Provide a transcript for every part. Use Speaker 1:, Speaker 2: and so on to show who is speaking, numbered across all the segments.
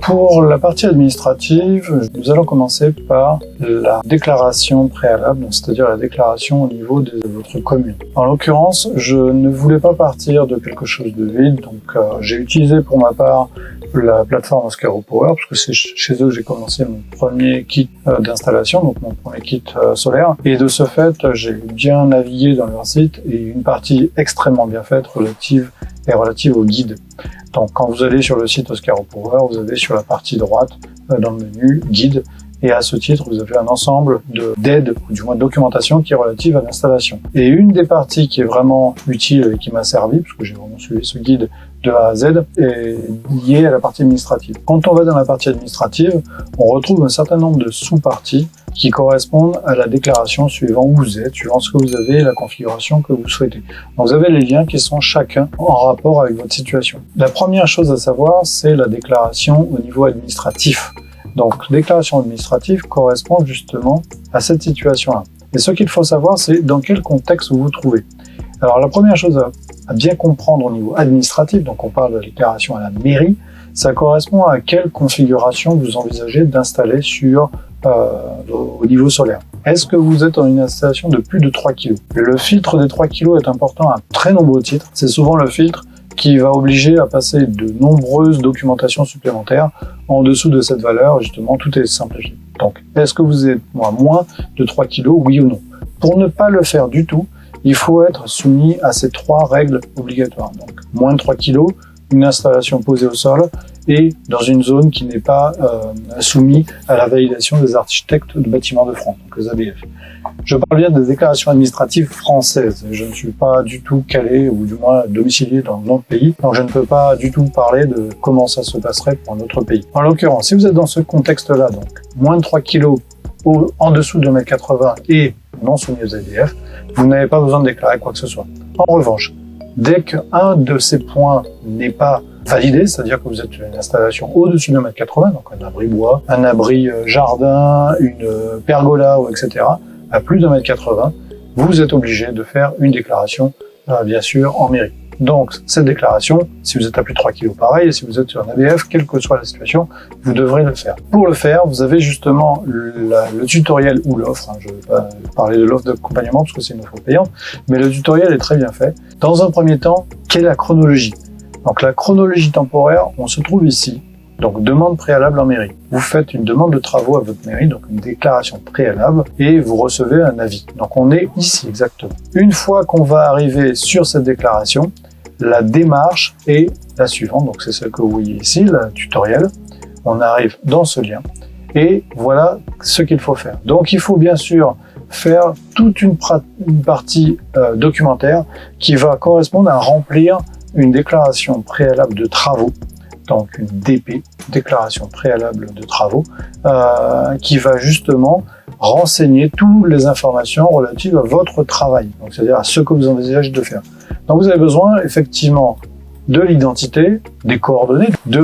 Speaker 1: Pour la partie administrative, nous allons commencer par la déclaration préalable, c'est-à-dire la déclaration au niveau de votre commune. En l'occurrence, je ne voulais pas partir de quelque chose de vide, donc j'ai utilisé pour ma part la plateforme Oscaro Power, parce que c'est chez eux que j'ai commencé mon premier kit d'installation, donc mon premier kit solaire. Et de ce fait, j'ai bien navigué dans leur site et une partie extrêmement bien faite relative au guide. Donc quand vous allez sur le site Oscaro Power, vous avez sur la partie droite, dans le menu, guide, et à ce titre, vous avez un ensemble d'aides, ou du moins de documentation qui est relative à l'installation. Et une des parties qui est vraiment utile et qui m'a servi, parce que j'ai vraiment suivi ce guide de A à Z, est liée à la partie administrative. Quand on va dans la partie administrative, on retrouve un certain nombre de sous-parties qui correspondent à la déclaration suivant où vous êtes, suivant ce que vous avez et la configuration que vous souhaitez. Donc vous avez les liens qui sont chacun en rapport avec votre situation. La première chose à savoir, c'est la déclaration au niveau administratif. Donc, déclaration administrative correspond justement à cette situation-là. Et ce qu'il faut savoir, c'est dans quel contexte vous vous trouvez. Alors, la première chose à bien comprendre au niveau administratif, donc on parle de déclaration à la mairie, ça correspond à quelle configuration vous envisagez d'installer au niveau solaire. Est-ce que vous êtes dans une installation de plus de 3 kg? Le filtre des 3 kg est important à très nombreux titres. C'est souvent le filtre qui va obliger à passer de nombreuses documentations supplémentaires en dessous de cette valeur. Justement, tout est simplifié. Donc, est-ce que vous êtes à moins de 3 kg, oui ou non? Pour ne pas le faire du tout, il faut être soumis à ces 3 règles obligatoires. Donc, moins de 3 kg, une installation posée au sol et dans une zone qui n'est pas soumise à la validation des architectes de bâtiments de France, donc les ABF. Je parle bien des déclarations administratives françaises. Je ne suis pas du tout calé, ou du moins domicilié dans notre pays, donc je ne peux pas du tout parler de comment ça se passerait pour un autre pays. En l'occurrence, si vous êtes dans ce contexte-là, donc moins de 3 kg en dessous de 2,80 m et non soumis aux ABF, vous n'avez pas besoin de déclarer quoi que ce soit. En revanche, dès qu'un de ces points n'est pas validé, c'est-à-dire que vous êtes une installation au-dessus de 2,80 m, donc un abri bois, un abri jardin, une pergola, etc., à plus de 2,80 m, vous êtes obligé de faire une déclaration, bien sûr, en mairie. Donc, cette déclaration, si vous êtes à plus de 3 kg, pareil, et si vous êtes sur un ABF, quelle que soit la situation, vous devrez le faire. Pour le faire, vous avez justement le tutoriel ou l'offre, je ne vais pas parler de l'offre d'accompagnement parce que c'est une offre payante, mais le tutoriel est très bien fait. Dans un premier temps, quelle est la chronologie? Donc, la chronologie temporaire, on se trouve ici. Donc, demande préalable en mairie. Vous faites une demande de travaux à votre mairie, donc une déclaration préalable, et vous recevez un avis. Donc, on est ici exactement. Une fois qu'on va arriver sur cette déclaration, la démarche est la suivante. Donc, c'est celle que vous voyez ici, le tutoriel. On arrive dans ce lien, et voilà ce qu'il faut faire. Donc, il faut bien sûr faire toute une partie documentaire qui va correspondre à remplir une déclaration préalable de travaux. Donc une DP, déclaration préalable de travaux, qui va justement renseigner toutes les informations relatives à votre travail, donc c'est-à-dire à ce que vous envisagez de faire. Donc vous avez besoin effectivement de l'identité, des coordonnées, de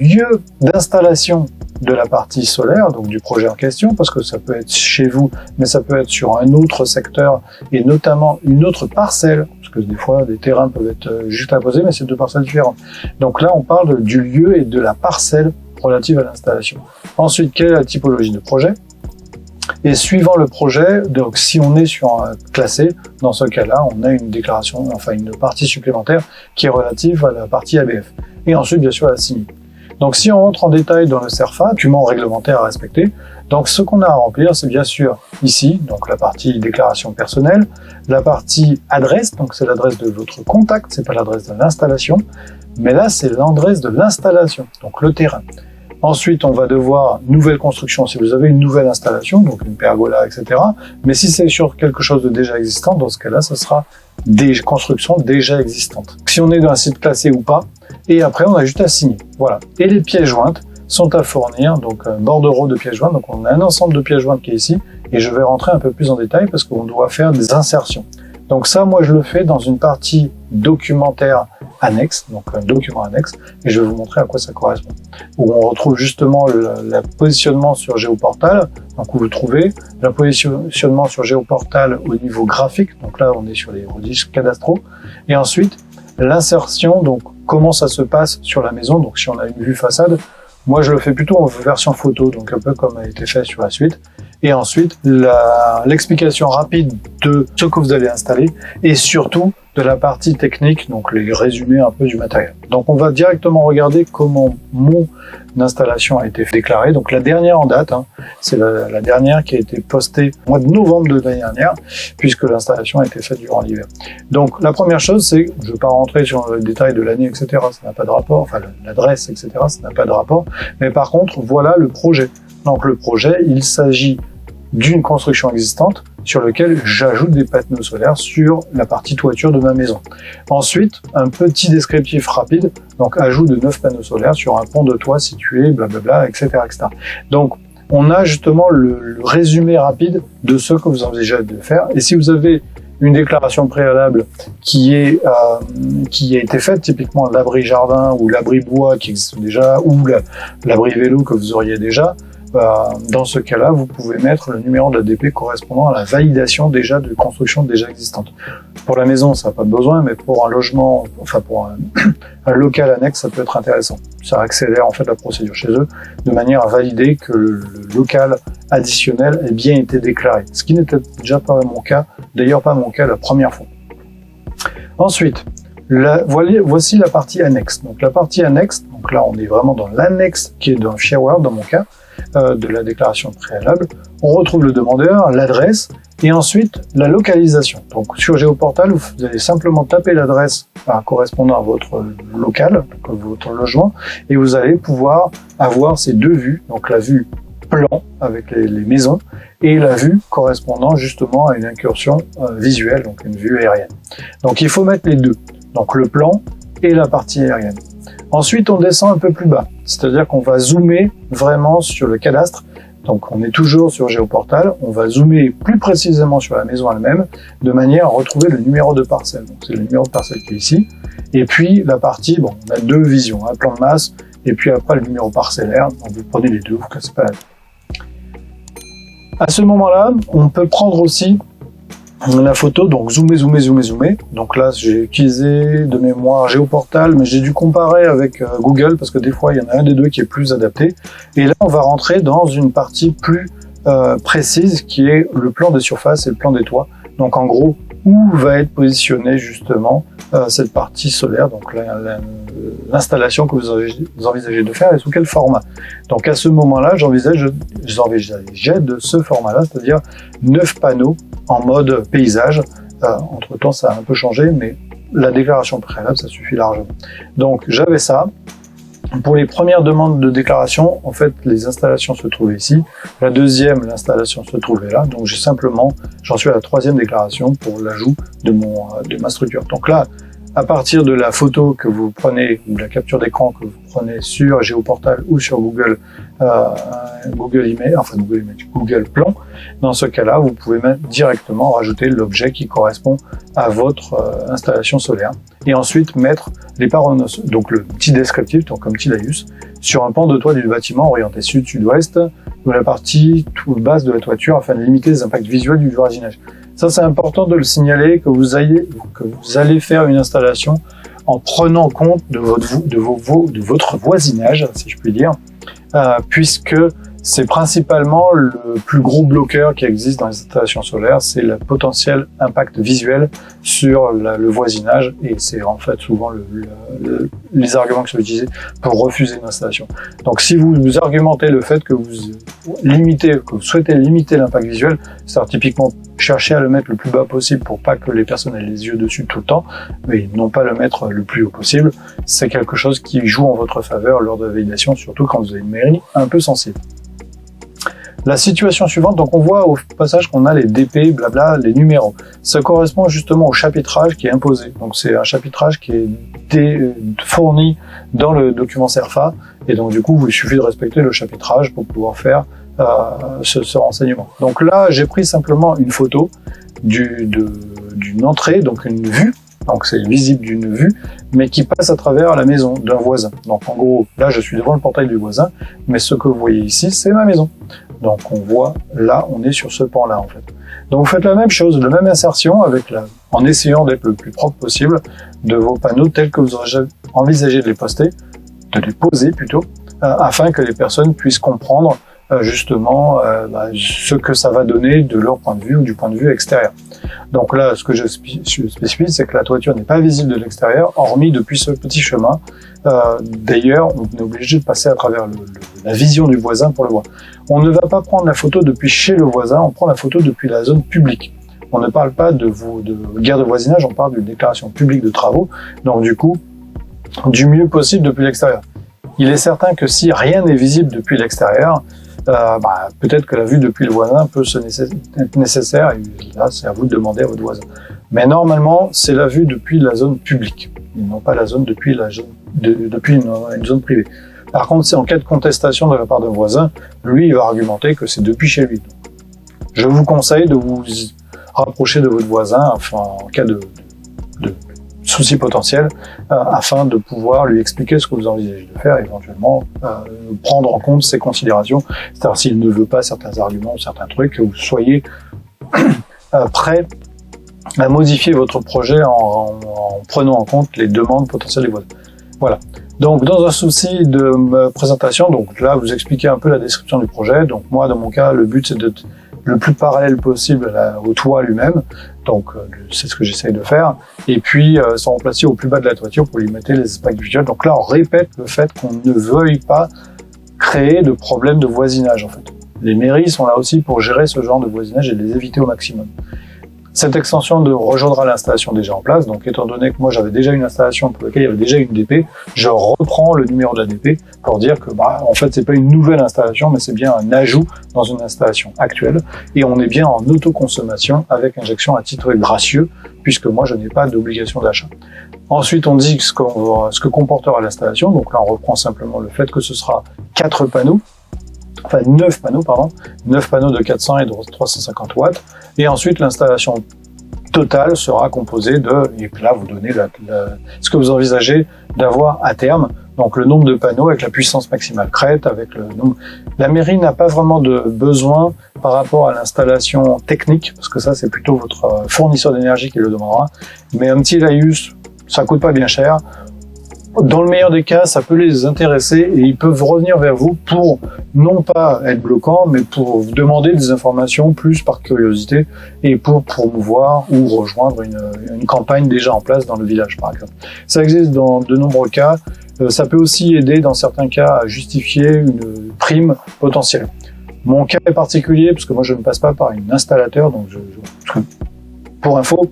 Speaker 1: lieux d'installation de la partie solaire, donc du projet en question, parce que ça peut être chez vous, mais ça peut être sur un autre secteur, et notamment une autre parcelle, parce que des fois, des terrains peuvent être juste imposés, mais c'est 2 parcelles différentes. Donc là, on parle du lieu et de la parcelle relative à l'installation. Ensuite, quelle est la typologie de projet? Et suivant le projet, donc si on est sur un classé, dans ce cas-là, on a une déclaration, enfin une partie supplémentaire qui est relative à la partie ABF. Et ensuite, bien sûr, à la CIMI. Donc si on rentre en détail dans le CERFA, document réglementaire à respecter, donc ce qu'on a à remplir, c'est bien sûr ici, donc la partie déclaration personnelle, la partie adresse, donc c'est l'adresse de votre contact, c'est pas l'adresse de l'installation, mais là c'est l'adresse de l'installation, donc le terrain. Ensuite, on va devoir nouvelle construction, si vous avez une nouvelle installation, donc une pergola, etc. Mais si c'est sur quelque chose de déjà existant, dans ce cas-là, ce sera des constructions déjà existantes. Si on est dans un site classé ou pas, et après on a juste à signer. Voilà. Et les pièces jointes sont à fournir, donc un bordereau de pièces jointes, donc on a un ensemble de pièces jointes qui est ici, et je vais rentrer un peu plus en détail parce qu'on doit faire des insertions. Donc ça, moi je le fais dans une partie documentaire annexe, donc un document annexe, et je vais vous montrer à quoi ça correspond. Où on retrouve justement le positionnement sur Géoportal, donc où vous trouvez le positionnement sur Géoportal au niveau graphique, donc là on est sur les registres cadastraux, et ensuite l'insertion, donc comment ça se passe sur la maison, donc si on a une vue façade, Moi, je le fais plutôt en version photo, donc un peu comme a été fait sur la suite. Et ensuite, l'explication rapide de ce que vous allez installer et surtout de la partie technique, donc les résumés un peu du matériel. Donc on va directement regarder comment mon installation a été déclarée. Donc la dernière en date, hein, c'est la dernière qui a été postée au mois de novembre de l'année dernière, puisque l'installation a été faite durant l'hiver. Donc la première chose, c'est, je ne vais pas rentrer sur le détail de l'année, etc., ça n'a pas de rapport, enfin l'adresse, etc., ça n'a pas de rapport, mais par contre, voilà le projet. Donc le projet, il s'agit d'une construction existante sur lequel j'ajoute des panneaux solaires sur la partie toiture de ma maison. Ensuite, un petit descriptif rapide, donc ajout de 9 panneaux solaires sur un pont de toit situé, blablabla, etc., etc. Donc, on a justement le résumé rapide de ce que vous envisagez de faire. Et si vous avez une déclaration préalable qui a été faite, typiquement l'abri jardin ou l'abri bois qui existe déjà, ou l'abri vélo que vous auriez déjà, dans ce cas-là, vous pouvez mettre le numéro de l'ADP correspondant à la validation déjà de construction déjà existante. Pour la maison, ça n'a pas besoin, mais pour un logement, enfin pour un local annexe, ça peut être intéressant. Ça accélère en fait la procédure chez eux, de manière à valider que le local additionnel ait bien été déclaré. Ce qui n'était déjà pas mon cas, d'ailleurs pas mon cas la première fois. Ensuite, voici la partie annexe. Donc la partie annexe, donc là on est vraiment dans l'annexe qui est dans Shareware dans mon cas, de la déclaration préalable. On retrouve le demandeur, l'adresse et ensuite la localisation. Donc sur Géoportal, vous allez simplement taper l'adresse correspondant à votre local, donc votre logement, et vous allez pouvoir avoir ces deux vues, donc la vue plan avec les maisons et la vue correspondant justement à une incursion visuelle, donc une vue aérienne. Donc il faut mettre les deux, donc le plan et la partie aérienne. Ensuite, on descend un peu plus bas, c'est-à-dire qu'on va zoomer vraiment sur le cadastre. Donc, on est toujours sur Géoportal, on va zoomer plus précisément sur la maison elle-même, de manière à retrouver le numéro de parcelle. Donc, c'est le numéro de parcelle qui est ici. Et puis, la partie, bon, on a deux visions, un plan de masse, et puis après le numéro parcellaire. Donc, vous prenez les deux, vous ne cassez pas la tête. À ce moment-là, on peut prendre aussi la photo, donc zoomer. Donc là, j'ai utilisé de mémoire Géoportal, mais j'ai dû comparer avec Google parce que des fois, il y en a un des deux qui est plus adapté. Et là, on va rentrer dans une partie plus précise qui est le plan des surfaces et le plan des toits. Donc en gros, où va être positionnée justement cette partie solaire, donc l'installation que vous envisagez de faire et sous quel format. Donc à ce moment-là, j'envisageais de ce format-là, c'est-à-dire 9 panneaux en mode paysage. Entre-temps, ça a un peu changé, mais la déclaration préalable, ça suffit largement. Donc j'avais ça. Pour les premières demandes de déclaration, en fait, les installations se trouvaient ici. La deuxième, l'installation se trouvait là. Donc j'en suis à la troisième déclaration pour l'ajout de ma structure. Donc là, à partir de la photo que vous prenez, ou de la capture d'écran que vous prenez sur Géoportal ou sur Google Plan, dans ce cas-là, vous pouvez directement rajouter l'objet qui correspond à votre installation solaire. Et ensuite mettre les parois, donc le petit descriptif, donc un petit laïus, sur un pan de toit du bâtiment orienté sud-sud-ouest, ou la partie basse de la toiture, afin de limiter les impacts visuels du voisinage. Ça, c'est important de le signaler que vous allez faire une installation en prenant compte de votre voisinage, si je puis dire, puisque c'est principalement le plus gros bloqueur qui existe dans les installations solaires, c'est le potentiel impact visuel sur le voisinage, et c'est en fait souvent les arguments qui sont utilisés pour refuser une installation. Donc si vous argumentez le fait que vous souhaitez limiter l'impact visuel, c'est-à-dire typiquement chercher à le mettre le plus bas possible pour pas que les personnes aient les yeux dessus tout le temps, mais non pas le mettre le plus haut possible, c'est quelque chose qui joue en votre faveur lors de la validation, surtout quand vous avez une mairie un peu sensible. La situation suivante, donc on voit au passage qu'on a les DP, blabla, les numéros. Ça correspond justement au chapitrage qui est imposé. Donc c'est un chapitrage qui est fourni dans le document CERFA, et donc du coup il suffit de respecter le chapitrage pour pouvoir faire ce renseignement. Donc là j'ai pris simplement une photo d'une entrée, donc une vue. Donc c'est visible d'une vue, mais qui passe à travers la maison d'un voisin. Donc en gros, là je suis devant le portail du voisin, mais ce que vous voyez ici, c'est ma maison. Donc on voit, là, on est sur ce pan-là en fait. Donc vous faites la même chose, la même insertion, en essayant d'être le plus propre possible de vos panneaux tels que vous envisagez de les poser plutôt, afin que les personnes puissent comprendre justement ce que ça va donner de leur point de vue ou du point de vue extérieur. Donc là, ce que je spécifie, c'est que la toiture n'est pas visible de l'extérieur, hormis depuis ce petit chemin. D'ailleurs, on est obligé de passer à travers la vision du voisin pour le voir. On ne va pas prendre la photo depuis chez le voisin, on prend la photo depuis la zone publique. On ne parle pas de guerre de voisinage, on parle d'une déclaration publique de travaux, donc du coup, du mieux possible depuis l'extérieur. Il est certain que si rien n'est visible depuis l'extérieur, peut-être que la vue depuis le voisin peut être nécessaire, et là, c'est à vous de demander à votre voisin. Mais normalement, c'est la vue depuis la zone publique, et non pas la zone depuis une zone privée. Par contre, c'est en cas de contestation de la part d'un voisin, lui, il va argumenter que c'est depuis chez lui. Donc, je vous conseille de vous rapprocher de votre voisin, enfin, en cas de soucis potentiels, afin de pouvoir lui expliquer ce que vous envisagez de faire, éventuellement prendre en compte ses considérations, c'est-à-dire s'il ne veut pas certains arguments ou certains trucs, que vous soyez prêt à modifier votre projet en prenant en compte les demandes potentielles des voisins. Voilà. Donc, dans un souci de présentation, donc là, vous expliquez un peu la description du projet. Donc, moi, dans mon cas, le but, c'est d'être le plus parallèle possible au toit lui-même. Donc, c'est ce que j'essaye de faire. Et puis, s'en remplacer au plus bas de la toiture pour limiter les impacts visuels. Donc là, on répète le fait qu'on ne veuille pas créer de problèmes de voisinage, en fait. Les mairies sont là aussi pour gérer ce genre de voisinage et les éviter au maximum. Cette extension rejoindra l'installation déjà en place. Donc, étant donné que moi, j'avais déjà une installation pour laquelle il y avait déjà une DP, je reprends le numéro de la DP pour dire que, en fait, c'est pas une nouvelle installation, mais c'est bien un ajout dans une installation actuelle. Et on est bien en autoconsommation avec injection à titre gracieux, puisque moi, je n'ai pas d'obligation d'achat. Ensuite, on dit ce que comportera l'installation. Donc là, on reprend simplement le fait que ce sera 9 panneaux, 9 panneaux de 400 et de 350 watts. Et ensuite, l'installation totale sera composée et là, vous donnez ce que vous envisagez d'avoir à terme. Donc, le nombre de panneaux avec la puissance maximale crête, avec le nombre. La mairie n'a pas vraiment de besoin par rapport à l'installation technique, parce que ça, c'est plutôt votre fournisseur d'énergie qui le demandera. Mais un petit laïus, ça coûte pas bien cher. Dans le meilleur des cas, ça peut les intéresser et ils peuvent revenir vers vous pour non pas être bloquants, mais pour vous demander des informations plus par curiosité et pour promouvoir ou rejoindre une campagne déjà en place dans le village, par exemple. Ça existe dans de nombreux cas. Ça peut aussi aider dans certains cas à justifier une prime potentielle. Mon cas est particulier parce que moi je ne passe pas par un installateur, donc pour info,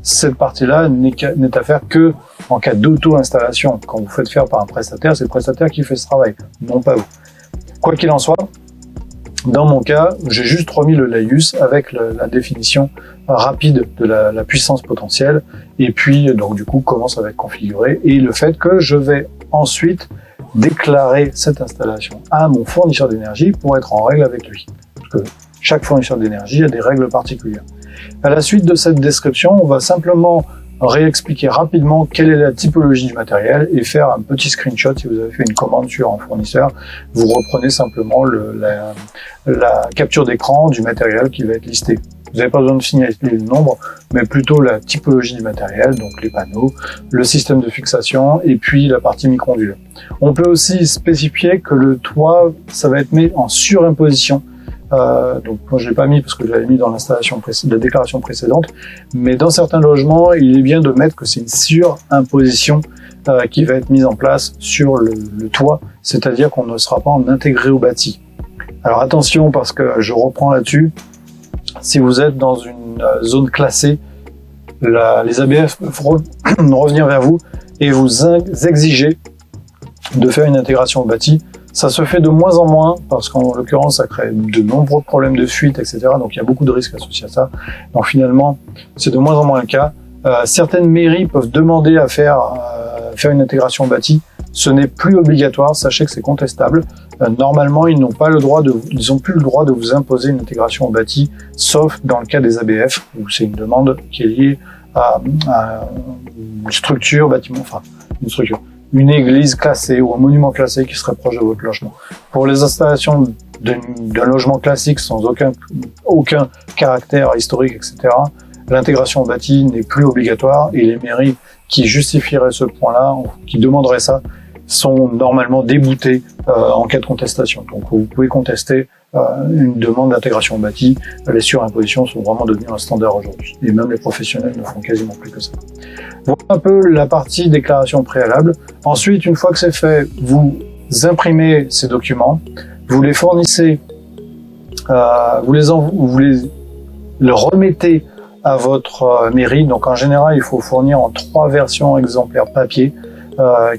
Speaker 1: cette partie-là n'est à faire que en cas d'auto-installation. Quand vous faites faire par un prestataire, c'est le prestataire qui fait ce travail, non pas vous. Quoi qu'il en soit, dans mon cas, j'ai juste remis le laïus avec la définition rapide de la puissance potentielle, et puis donc du coup comment ça va être configuré, et le fait que je vais ensuite déclarer cette installation à mon fournisseur d'énergie pour être en règle avec lui. Parce que chaque fournisseur d'énergie a des règles particulières. À la suite de cette description, on va simplement réexpliquer rapidement quelle est la typologie du matériel et faire un petit screenshot. Si vous avez fait une commande sur un fournisseur, vous reprenez simplement la capture d'écran du matériel qui va être listé. Vous n'avez pas besoin de signaler le nombre, mais plutôt la typologie du matériel, donc les panneaux, le système de fixation et puis la partie micro-ondulée. On peut aussi spécifier que le toit, ça va être mis en surimposition. Donc moi je l'ai pas mis parce que je l'avais mis dans l'installation la déclaration précédente, mais dans certains logements il est bien de mettre que c'est une surimposition qui va être mise en place sur le toit, c'est-à-dire qu'on ne sera pas en intégré au bâti. Alors attention, parce que je reprends là-dessus, si vous êtes dans une zone classée, les ABF peuvent revenir vers vous et vous exiger de faire une intégration au bâti. Ça se fait de moins en moins parce qu'en l'occurrence, ça crée de nombreux problèmes de fuite, etc. Donc, il y a beaucoup de risques associés à ça. Donc, finalement, c'est de moins en moins le cas. Certaines mairies peuvent demander à faire une intégration au bâti. Ce n'est plus obligatoire. Sachez que c'est contestable. Normalement, ils n'ont plus le droit de vous imposer une intégration au bâti, sauf dans le cas des ABF, où c'est une demande qui est liée à une structure, bâtiment, enfin, une église classée ou un monument classé qui serait proche de votre logement. Pour les installations d'un logement classique sans aucun caractère historique, etc., l'intégration au bâti n'est plus obligatoire et les mairies qui justifieraient ce point-là, qui demanderaient ça, sont normalement déboutés en cas de contestation. Donc vous pouvez contester une demande d'intégration au bâti. Les surimpositions sont vraiment devenues un standard aujourd'hui. Et même les professionnels ne font quasiment plus que ça. Voilà un peu la partie déclaration préalable. Ensuite, une fois que c'est fait, vous imprimez ces documents, vous les fournissez, vous les remettez à votre mairie. Donc en général, il faut fournir en 3 versions exemplaires papier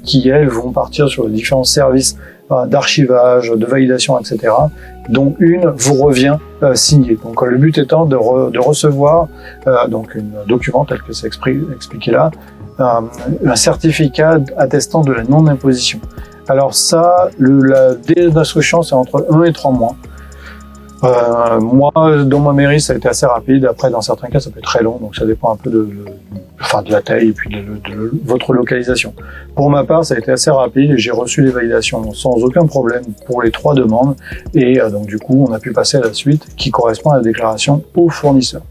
Speaker 1: qui, elles, vont partir sur les différents services d'archivage, de validation, etc., dont une vous revient signée. Donc le but étant de recevoir donc un document tel que c'est expliqué là, un certificat attestant de la non-imposition. Alors ça, la délai d'instruction, c'est entre 1 et 3 mois. Moi, dans ma mairie, ça a été assez rapide. Après, dans certains cas, ça peut être très long, donc ça dépend un peu de la taille et puis de votre localisation. Pour ma part, ça a été assez rapide et j'ai reçu les validations sans aucun problème pour les 3 demandes. Et donc, du coup, on a pu passer à la suite qui correspond à la déclaration au fournisseur.